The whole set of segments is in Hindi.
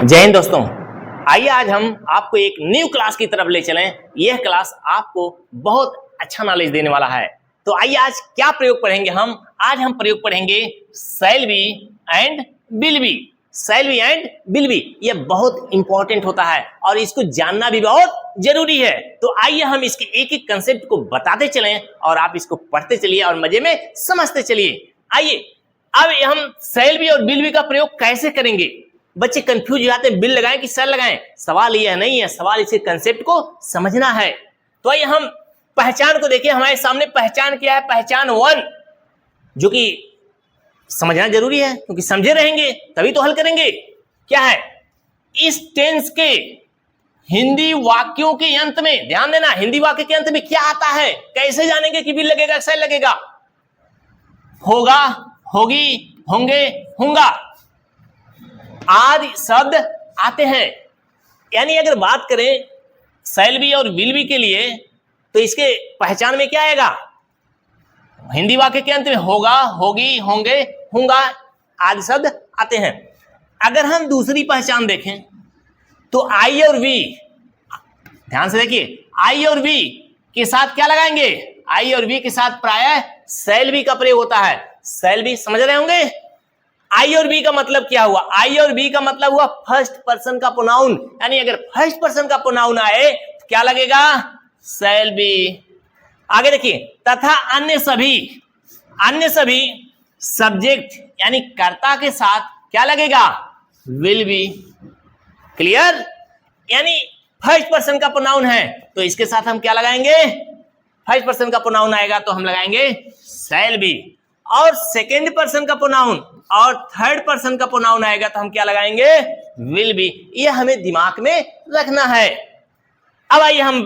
जय हिंद दोस्तों, आइए आज हम आपको एक न्यू क्लास की तरफ ले चलें। यह क्लास आपको बहुत अच्छा नॉलेज देने वाला है। तो आइए आज क्या प्रयोग पढ़ेंगे हम? आज हम प्रयोग पढ़ेंगे shall be and will be. Shall be and will be यह बहुत इंपॉर्टेंट होता है और इसको जानना भी बहुत जरूरी है। तो आइए हम इसके एक एक कंसेप्ट को बताते चलें और आप इसको पढ़ते चलिए और मजे में समझते चलिए। आइए अब हम शैल बी और विल बी का प्रयोग कैसे करेंगे? बच्चे कंफ्यूज हो जाते हैं, बिल लगाएं कि सेल लगाएं। सवाल यह नहीं है, सवाल इसके कंसेप्ट को समझना है। तो आइए हम पहचान को देखिए। हमारे सामने पहचान क्या है? पहचान 1, जो कि समझना जरूरी है क्योंकि समझे रहेंगे तभी तो हल करेंगे। क्या है? इस टेंस के हिंदी वाक्यों के अंत में, ध्यान देना, हिंदी वाक्य के अंत में क्या आता है? कैसे जानेंगे कि बिल लगेगा, सेल लगेगा? होगा, होगी, होंगे, होंगा आदि शब्द आते हैं। यानी अगर बात करें शैल बी और विल बी के लिए तो इसके पहचान में क्या आएगा? हिंदी वाक्य के अंत में होगा, होगी, होंगे, होंगा आदि शब्द आते हैं। अगर हम दूसरी पहचान देखें तो आई और वी, ध्यान से देखिए, आई और वी के साथ क्या लगाएंगे? आई और वी के साथ प्रायः शैल बी का प्रयोग होता है। शैल बी समझ रहे होंगे। आई और बी का मतलब क्या हुआ? आई और बी का मतलब हुआ फर्स्ट पर्सन का प्रोनाउन। यानी अगर फर्स्ट पर्सन का प्रोनाउन आए तो क्या लगेगा? Shall be. आगे देखिए, तथा अन्य सभी सब्जेक्ट यानी कर्ता के साथ क्या लगेगा? Will be. क्लियर? यानी फर्स्ट पर्सन का प्रोनाउन है तो इसके साथ हम क्या लगाएंगे? फर्स्ट पर्सन का प्रोनाउन आएगा तो हम लगाएंगे शैल बी। और सेकेंड पर्सन का प्रोनाउन और थर्ड पर्सन का प्रोनाउन आएगा तो हम क्या लगाएंगे? Will be. यह हमें दिमाग में रखना है। अब आइए हम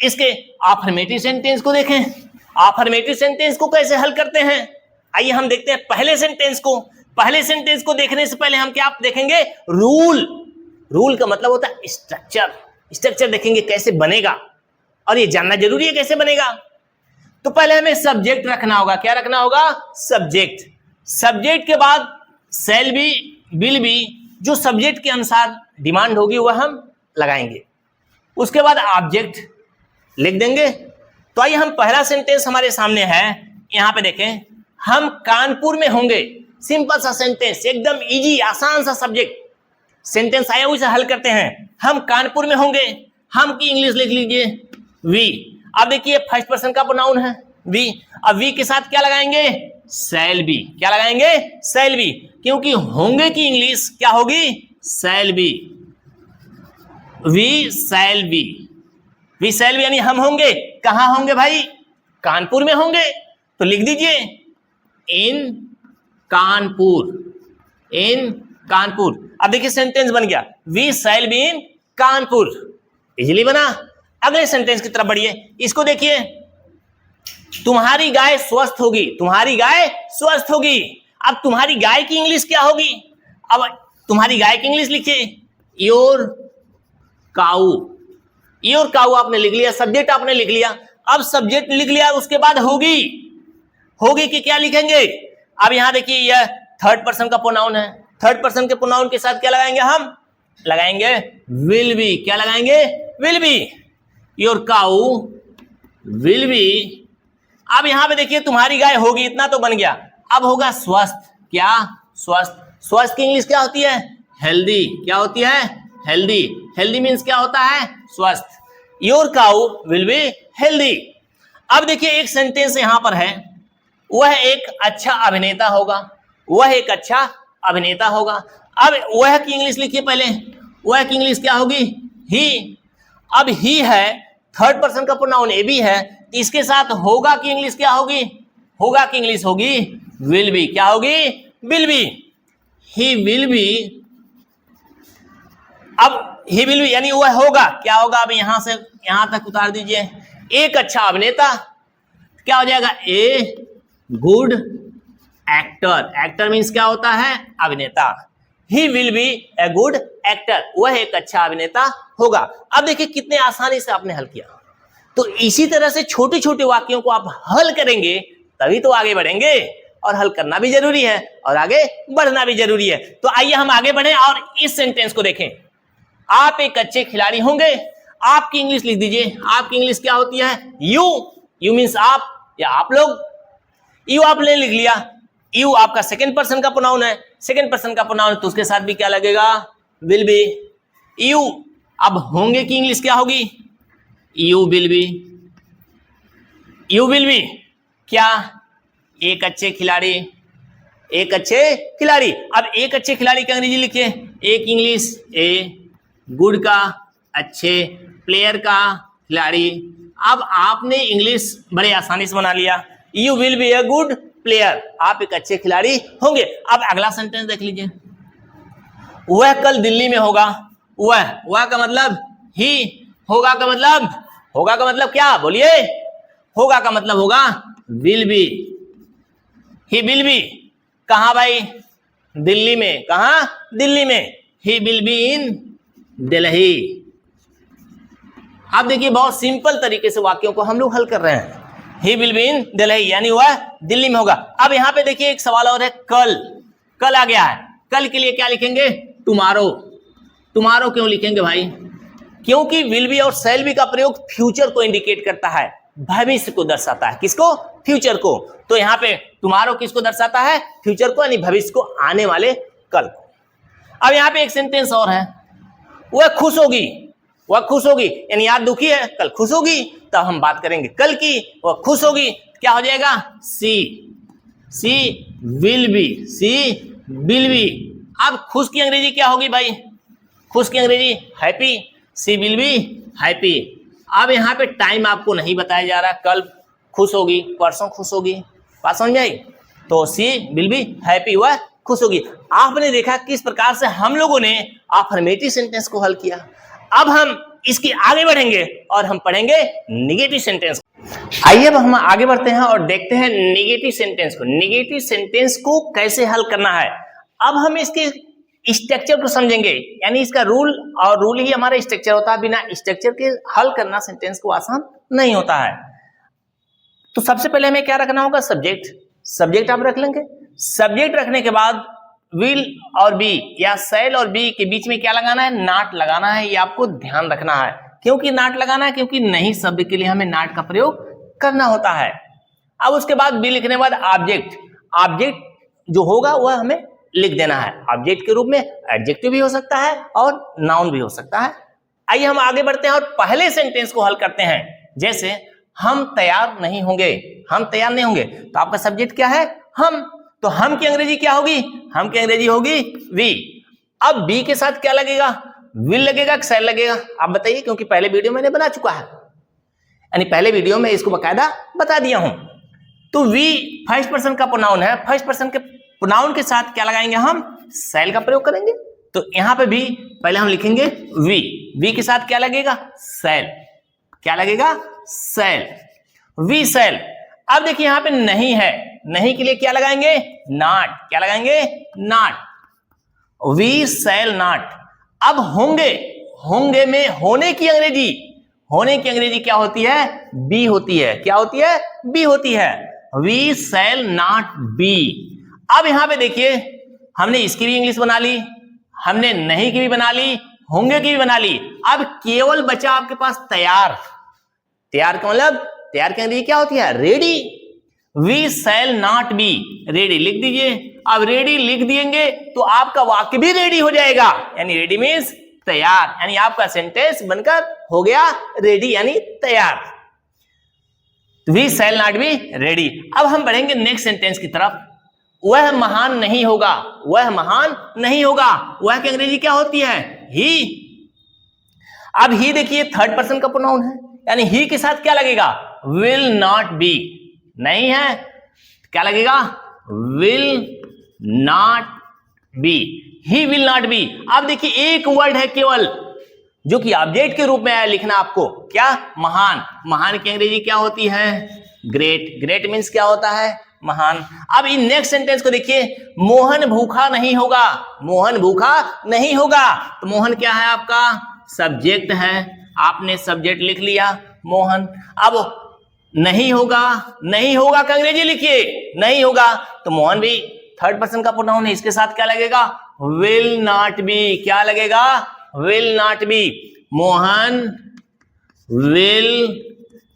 इसके अफर्मेटिव सेंटेंस को देखें। अफर्मेटिव सेंटेंस को कैसे हल करते हैं? आइए हम देखते हैं पहले सेंटेंस को। पहले सेंटेंस को देखने से पहले हम क्या देखेंगे? रूल। रूल का मतलब होता है स्ट्रक्चर। स्ट्रक्चर देखेंगे कैसे बनेगा और ये जानना जरूरी है कैसे बनेगा। तो पहले हमें सब्जेक्ट रखना होगा। क्या रखना होगा? सब्जेक्ट। सब्जेक्ट के बाद शैल बी, विल बी, जो सब्जेक्ट के अनुसार डिमांड होगी वह हम लगाएंगे। उसके बाद ऑब्जेक्ट लिख देंगे। तो आइए हम पहला सेंटेंस हमारे सामने है, यहां पे देखें, हम कानपुर में होंगे। सिंपल सा सेंटेंस, एकदम इजी, आसान सा सब्जेक्ट सेंटेंस आया, उसे हल करते हैं। हम कानपुर में होंगे। हम की इंग्लिश लिख लीजिए वी। अब देखिए फर्स्ट पर्सन का प्रोनाउन है वी। अब वी के साथ क्या लगाएंगे? Shall be. क्या लगाएंगे? Shall be. क्योंकि होंगे की इंग्लिश क्या होगी? Shall be. We shall be. We shall be यानी हम होंगे। कहां होंगे भाई? कानपुर में होंगे। तो लिख दीजिए इन कानपुर। इन कानपुर। अब देखिए सेंटेंस बन गया, we shall be in Kanpur. Easily बना। अगले सेंटेंस की तरफ बढ़िए। इसको देखिए, तुम्हारी गाय स्वस्थ होगी। तुम्हारी गाय स्वस्थ होगी। अब तुम्हारी गाय की इंग्लिश क्या होगी? अब तुम्हारी गाय की इंग्लिश लिखिए योर काऊ। योर काऊ आपने लिख लिया, सब्जेक्ट आपने लिख लिया। अब सब्जेक्ट लिख लिया, उसके बाद होगी। होगी कि क्या लिखेंगे? अब यहां देखिए यह थर्ड पर्सन का प्रोनाउन है। थर्ड पर्सन के प्रोनाउन के साथ क्या लगाएंगे? हम लगाएंगे विल बी। क्या लगाएंगे? Will be. Your cow will be. अब यहां पे देखिए तुम्हारी गाय होगी, इतना तो बन गया। अब होगा स्वस्थ। क्या? स्वस्थ। स्वस्थ की इंग्लिश क्या होती है? हेल्दी। क्या होती है? हेल्दी। हेल्दी मीन्स क्या होता है? स्वस्थ। Your cow will be healthy. अब देखिए एक सेंटेंस यहां पर है, वह एक अच्छा अभिनेता होगा। वह एक अच्छा अभिनेता होगा। अब वह की इंग्लिश लिखिए पहले। वह की इंग्लिश क्या होगी? ही। अब ही है, थर्ड पर्सन का प्रोनाउन ए बी है, इसके साथ होगा की इंग्लिश क्या होगी? होगा की इंग्लिश होगी विल बी। क्या होगी? Will be. He will be. अब ही विल बी यानी वह होगा। क्या होगा? अब यहां से यहां तक उतार दीजिए, एक अच्छा अभिनेता। क्या हो जाएगा? A good actor. Actor means क्या होता है? अभिनेता। He will be a good actor. वह एक अच्छा अभिनेता होगा। अब देखिए कितने आसानी से आपने हल किया। तो इसी तरह से छोटे छोटे वाक्यों को आप हल करेंगे तभी तो आगे बढ़ेंगे। और हल करना भी जरूरी है और आगे बढ़ना भी जरूरी है। तो आइए हम आगे बढ़े और इस सेंटेंस को देखें। आप एक अच्छे खिलाड़ी होंगे। आपकी इंग्लिश लिख दीजिए। आपकी इंग्लिश क्या होती है? यू मीन्स आप या आप लोग। यू आपने लिख लिया। यू आपका सेकंड पर्सन का प्रोनाउन है। सेकंड पर्सन का प्रोनाउन तो उसके साथ भी क्या लगेगा? Will be. यू अब होंगे की इंग्लिश क्या होगी? You will be. You will be क्या? एक अच्छे खिलाड़ी। एक अच्छे खिलाड़ी। अब एक अच्छे खिलाड़ी का अंग्रेजी लिखिए। एक इंग्लिश ए गुड का अच्छे, प्लेयर का खिलाड़ी। अब आपने इंग्लिश बड़े आसानी से बना लिया। You will be a good player. आप एक अच्छे खिलाड़ी होंगे। अब अगला सेंटेंस देख लीजिए। वह कल दिल्ली में होगा। वह का मतलब ही। होगा का मतलब क्या? बोलिए। होगा का मतलब होगा will be. He will be कहां भाई? दिल्ली में। कहां? दिल्ली में। He will be in Delhi. आप देखिए बहुत सिंपल तरीके से वाक्यों को हम लोग हल कर रहे हैं। He will be in Delhi यानी वह दिल्ली में होगा। अब यहां पे देखिए एक सवाल और है। कल आ गया है। कल के लिए क्या लिखेंगे? टुमारो। टुमारो क्यों लिखेंगे भाई? क्योंकि विल बी और शैल बी का प्रयोग फ्यूचर को इंडिकेट करता है, भविष्य को दर्शाता है। किसको? फ्यूचर को। तो यहाँ पे टुमारो किसको दर्शाता है? फ्यूचर को यानी भविष्य को, आने वाले कल को। अब यहाँ पे एक सेंटेंस और है। वह खुश होगी। वह खुश होगी यानी यार दुखी है, कल खुश होगी। तब हम बात करेंगे कल की। वह खुश होगी क्या हो जाएगा? She will be. She will be. अब खुश की अंग्रेजी क्या होगी भाई? खुश की अंग्रेजी happy. She will be happy. अब यहाँ पे टाइम आपको नहीं बताया जा रहा। कल खुश होगी, परसों खुश होगी। बात समझ आई? तो सी विल बी हैप्पी, वह खुश होगी। आपने देखा किस प्रकार से हम लोगों ने अफर्मेटिव सेंटेंस को हल किया। अब हम इसके आगे बढ़ेंगे और हम पढ़ेंगे नेगेटिव सेंटेंस। आइए अब हम आगे बढ़ते हैं और देखते हैं नेगेटिव सेंटेंस को। नेगेटिव सेंटेंस को कैसे हल करना है। अब हम इसके स्ट्रक्चर को समझेंगे, यानी इसका रूल, और रूल ही हमारा स्ट्रक्चर होता है। बिना स्ट्रक्चर के हल करना सेंटेंस को आसान नहीं होता है। तो सबसे पहले हमें क्या रखना होगा? सब्जेक्ट आप रख लेंगे। सब्जेक्ट रखने के बाद विल और बी या शैल और बी के बीच में क्या लगाना है? नॉट लगाना है। ये आपको ध्यान रखना है। क्योंकि नॉट लगाना है? क्योंकि नहीं शब्द के लिए हमें नॉट का प्रयोग करना होता है। अब उसके बाद बी लिखने के बाद ऑब्जेक्ट जो होगा वह हमें लिख देना है। ऑब्जेक्ट के रूप में एडजेक्टिव भी हो सकता है और नाउन भी हो सकता है। आइए हम आगे बढ़ते हैं और पहले सेंटेंस को हल करते हैं। जैसे हम तैयार नहीं होंगे। हम तैयार नहीं होंगे तो आपका सब्जेक्ट क्या है? हम। तो हम की अंग्रेजी क्या होगी? हम की अंग्रेजी होगी वी। अब बी के साथ क्या लगेगा? विल लगेगा कि शैल लगेगा? आप बताइए, क्योंकि पहले वीडियो मैंने बना चुका है, यानी पहले वीडियो में इसको बकायदा बता दिया हूं। तो वी फर्स्ट पर्सन का प्रोनाउन है। फर्स्ट पर्सन के प्रोनाउन के साथ क्या लगाएंगे? हम शैल का प्रयोग करेंगे। तो यहां पे भी पहले हम लिखेंगे वी के साथ क्या लगेगा? शैल। क्या लगेगा? शैल। We shall. अब देखिए यहां पे नहीं है, नहीं के लिए क्या लगाएंगे? नॉट। क्या लगाएंगे? नॉट। We shall not. अब होंगे में होने की अंग्रेजी क्या होती है? बी होती है। क्या होती है? बी होती है। We shall not be. अब यहां पे देखिए हमने इसकी भी इंग्लिश बना ली, हमने नहीं की भी बना ली, होंगे की भी बना ली। अब केवल बचा आपके पास तैयार का मतलब तैयार की अंग्रेजी क्या होती है? Ready. We shall not be ready लिख दीजिए। अब रेडी लिख दिएंगे तो आपका वाक्य भी रेडी हो जाएगा, यानी रेडी मीन्स तैयार, यानी आपका सेंटेंस बनकर हो गया रेडी यानी तैयार। We shall not be ready. अब हम बढ़ेंगे नेक्स्ट सेंटेंस की तरफ। वह महान नहीं होगा। वह महान नहीं होगा। वह की अंग्रेजी क्या होती है? ही। अब ही देखिए थर्ड पर्सन का प्रोनाउन है, यानी ही के साथ क्या लगेगा? Will not be. नहीं है, क्या लगेगा? Will not be. He will not be. अब देखिए एक वर्ड है केवल जो कि ऑब्जेक्ट के रूप में आया लिखना आपको। क्या? महान। महान की अंग्रेजी क्या होती है? ग्रेट। ग्रेट मीन्स क्या होता है? महान। अब इन नेक्स्ट सेंटेंस को देखिए। मोहन भूखा नहीं होगा। मोहन भूखा नहीं होगा। तो मोहन क्या है? आपका सब्जेक्ट है। आपने सब्जेक्ट लिख लिया मोहन। अब नहीं होगा, नहीं होगा का अंग्रेजी लिखिए, नहीं होगा। तो मोहन भी थर्ड पर्सन का प्रोनाउन है, इसके साथ क्या लगेगा? Will not be. क्या लगेगा? Will not be. Mohan will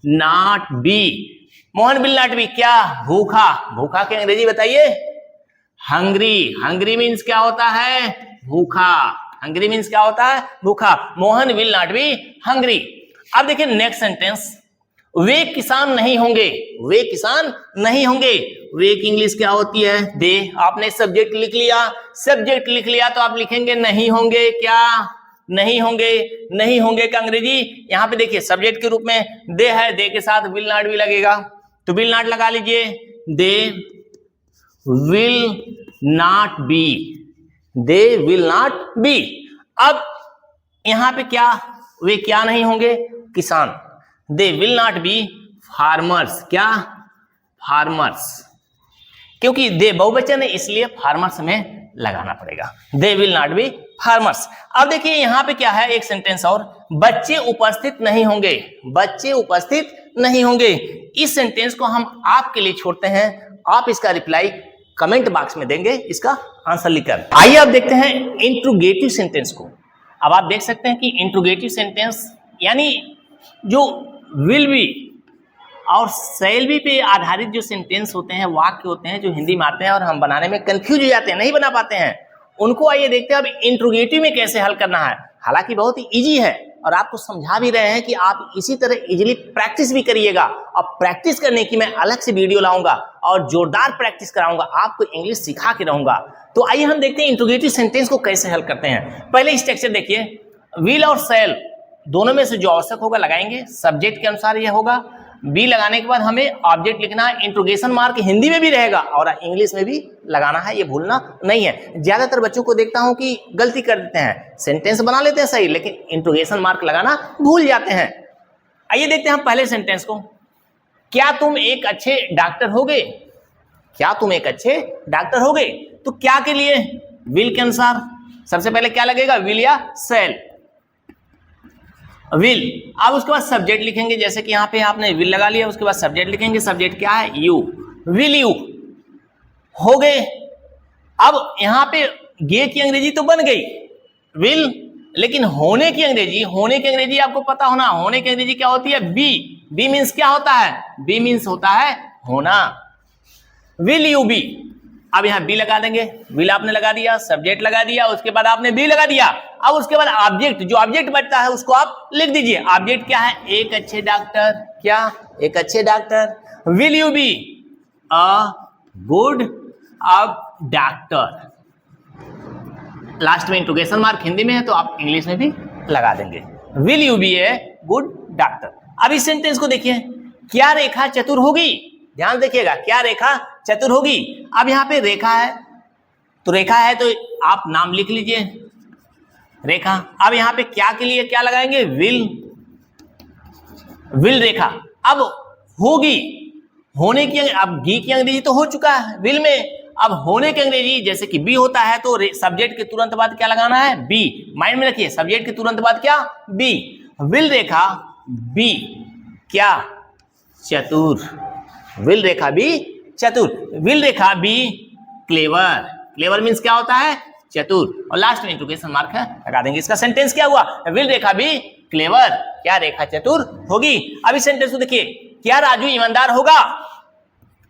not be. Mohan will not be क्या? भूखा। भूखा के अंग्रेजी बताइए। हंग्री। हंग्री मीन्स क्या होता है? भूखा। हंग्री मीन्स क्या होता है? भूखा। Mohan will not be hungry. अब देखिए नेक्स्ट सेंटेंस, वे किसान नहीं होंगे। वे किसान नहीं होंगे। वे की इंग्लिश क्या होती है? दे। आपने सब्जेक्ट लिख लिया, सब्जेक्ट लिख लिया तो आप लिखेंगे नहीं होंगे। क्या? नहीं होंगे। नहीं होंगे का अंग्रेजी यहां पे देखिए सब्जेक्ट के रूप में दे है, दे के साथ विल नॉट भी लगेगा, तो विल नॉट लगा लीजिए। They will not be. They will not be. अब यहां पे क्या? वे क्या नहीं होंगे? किसान। They will not be farmers. क्या? फार्मर्स। क्योंकि दे बहुवचन है इसलिए फार्मर्स हमें लगाना पड़ेगा। They will not be farmers. अब देखिए यहां पे क्या है, एक सेंटेंस और, बच्चे उपस्थित नहीं होंगे। बच्चे उपस्थित नहीं होंगे। इस सेंटेंस को हम आपके लिए छोड़ते हैं, आप इसका रिप्लाई कमेंट बॉक्स में देंगे, इसका आंसर लिखकर। आइए अब देखते हैं इंट्रोगेटिव सेंटेंस को। अब आप देख सकते हैं कि इंट्रोगेटिव सेंटेंस यानी जो विल बी और शैल बी पे आधारित जो सेंटेंस होते हैं, वाक्य होते हैं जो हिंदी में आते हैं और हम बनाने में कंफ्यूज हो जाते हैं, नहीं बना पाते हैं, उनको आइए देखते हैं अब इंट्रोगेटिव में कैसे हल करना है। हालांकि बहुत ही इजी है और आपको समझा भी रहे हैं कि आप इसी तरह इजीली प्रैक्टिस भी करिएगा। अब प्रैक्टिस करने की मैं अलग से वीडियो लाऊंगा और जोरदार प्रैक्टिस कराऊंगा, आपको इंग्लिश सिखा के रहूंगा। तो आइए हम देखते हैं इंट्रोगेटिव सेंटेंस को कैसे हल करते हैं। पहले स्ट्रक्चर देखिए, विल और शैल दोनों में से जो आवश्यक होगा लगाएंगे, सब्जेक्ट के अनुसार यह होगा। बी लगाने के बाद हमें ऑब्जेक्ट लिखना है, इंट्रोगेशन मार्क हिंदी में भी रहेगा और इंग्लिश में भी लगाना है, ये भूलना नहीं है। ज्यादातर बच्चों को देखता हूं कि गलती कर देते हैं, सेंटेंस बना लेते हैं सही लेकिन इंट्रोगेशन मार्क लगाना भूल जाते हैं। आइए देखते हैं हम पहले सेंटेंस को। क्या तुम एक अच्छे डॉक्टर होगे? क्या तुम एक अच्छे डॉक्टर होगे? तो क्या के लिए? विल के अनुसार सबसे पहले क्या लगेगा? विल या शैल? विल। अब उसके बाद सब्जेक्ट लिखेंगे, जैसे कि यहाँ पे आपने विल लगा लिया, उसके बाद सब्जेक्ट लिखेंगे। सब्जेक्ट क्या है? यू। विल यू हो गए। अब यहाँ पे गे की अंग्रेजी तो बन गई विल, लेकिन होने की अंग्रेजी, होने की अंग्रेजी आपको पता होना, होने की अंग्रेजी क्या होती है? बी। बी मीन्स क्या होता है? बी मीन्स होता है होना। Will you be. अब यहां बी लगा देंगे, विल आपने लगा दिया, सब्जेक्ट लगा दिया, उसके बाद आपने बी लगा दिया। अब उसके बाद ऑब्जेक्ट, जो ऑब्जेक्ट बचता है उसको आप लिख दीजिए। ऑब्जेक्ट क्या है? एक अच्छे डॉक्टर। क्या? एक अच्छे doctor. Will you be a good doctor. Last में इंट्रोगेशन मार्क हिंदी में है तो आप इंग्लिश में भी लगा देंगे। Will you be a good doctor. अब इस सेंटेंस को देखिए, क्या रेखा चतुर होगी? ध्यान देखिएगा, क्या रेखा चतुर होगी? अब यहां पे रेखा है, तो रेखा है तो आप नाम लिख लीजिए रेखा। अब यहां पे क्या के लिए क्या लगाएंगे? विल। विल रेखा। अब होगी, होने की, अब गी की अंग्रेजी तो हो चुका है विल में, अब होने की अंग्रेजी जैसे कि बी होता है तो सब्जेक्ट के तुरंत बाद क्या लगाना है? बी। माइंड में रखिए, सब्जेक्ट के तुरंत बाद क्या? बी। विल रेखा बी क्या? चतुर। विल रेखा बी चतुर। Will Rekha be clever. Clever means क्या होता है? चतुर। और लास्ट में इंट्रोगेशन मार्क है, लगा देंगे। इसका सेंटेंस क्या हुआ? Will Rekha be clever. क्या रेखा चतुर होगी? अब इस सेंटेंस को देखिए, क्या राजू ईमानदार होगा?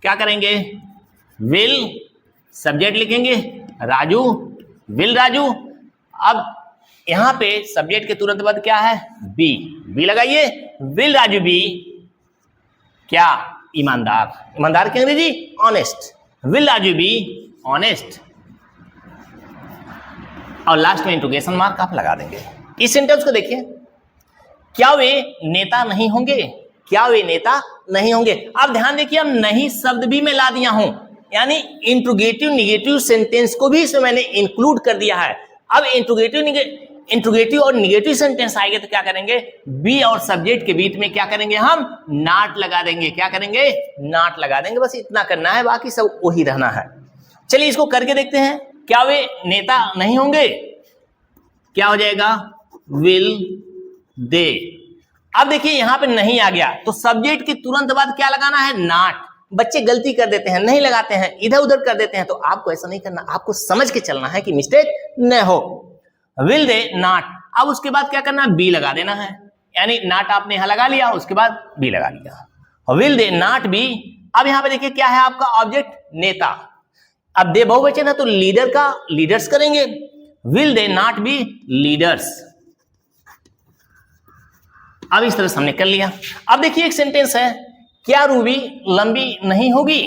क्या करेंगे? विल, सब्जेक्ट लिखेंगे राजू, विल राजू। अब यहां पे सब्जेक्ट के तुरंत बाद क्या है? बी। बी लगाइए। विल राजू बी क्या? ईमानदार। ईमानदार की अंग्रेजी honest. Will Raju be honest. और लास्ट में इंट्रोगेशन मार्क आप लगा देंगे। इस सेंटेंस को देखिए, क्या वे नेता नहीं होंगे? क्या वे नेता नहीं होंगे? अब ध्यान देखिए, हम नहीं शब्द भी मैं ला दिया हूं, यानी इंट्रोगेटिव निगेटिव सेंटेंस को भी इसमें मैंने इंक्लूड कर दिया है। अब इंट्रोगेटिव और निगेटिव सेंटेंस आएंगे तो क्या करेंगे? बी और सब्जेक्ट के बीच में क्या करेंगे? हम नॉट लगा देंगे। क्या करेंगे? नॉट लगा देंगे। बस इतना करना है, बाकी सब वही रहना है। चलिए इसको करके देखते हैं। क्या वे नेता नहीं होंगे? क्या हो जाएगा? Will they. अब देखिए यहां पे नहीं आ गया तो सब्जेक्ट के तुरंत बाद क्या लगाना है, नॉट। बच्चे गलती कर देते हैं, नहीं लगाते हैं, इधर उधर कर देते हैं, तो आपको ऐसा नहीं करना, आपको समझ के चलना है कि मिस्टेक न हो। विल दे नॉट, अब उसके बाद क्या करना है, बी लगा देना है, यानी नॉट आपने यहां लगा लिया, उसके बाद बी लगा लिया। विल दे नॉट बी, अब यहां पे देखिए क्या है आपका ऑब्जेक्ट, नेता। अब दे बहुवचन है तो लीडर का लीडर्स करेंगे, will they not be leaders. अब इस तरह से हमने कर लिया। अब देखिए एक सेंटेंस है, क्या रूबी लंबी नहीं होगी।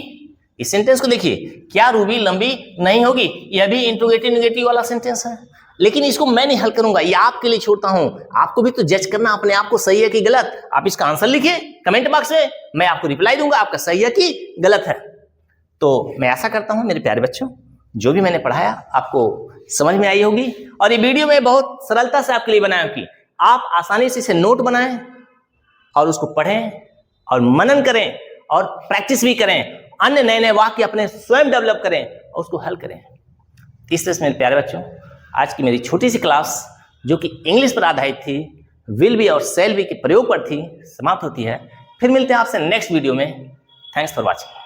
इस सेंटेंस को देखिए, क्या रूबी लंबी नहीं होगी, यह भी इंट्रोगेटिव नेगेटिव वाला सेंटेंस है, लेकिन इसको मैं नहीं हल करूंगा, ये आपके लिए छोड़ता हूं। आपको भी तो जज करना अपने आप को, सही है कि गलत। आप इसका आंसर लिखिए कमेंट बॉक्स में, मैं आपको रिप्लाई दूंगा आपका सही है कि गलत है। तो मैं आशा करता हूं मेरे प्यारे बच्चों, जो भी मैंने पढ़ाया आपको समझ में आई होगी, और ये वीडियो मैं बहुत सरलता से आपके लिए बनाया कि आप आसानी से इसे नोट बनाएं और उसको पढ़ें और मनन करें और प्रैक्टिस भी करें, अन्य नए नए वाक्य अपने स्वयं डेवलप करें और उसको हल करें। इस तरह से मेरे प्यारे बच्चों, आज की मेरी छोटी सी क्लास जो कि इंग्लिश पर आधारित थी, विल बी और शैल बी के प्रयोग पर थी, समाप्त होती है। फिर मिलते हैं आपसे नेक्स्ट वीडियो में। Thanks for watching.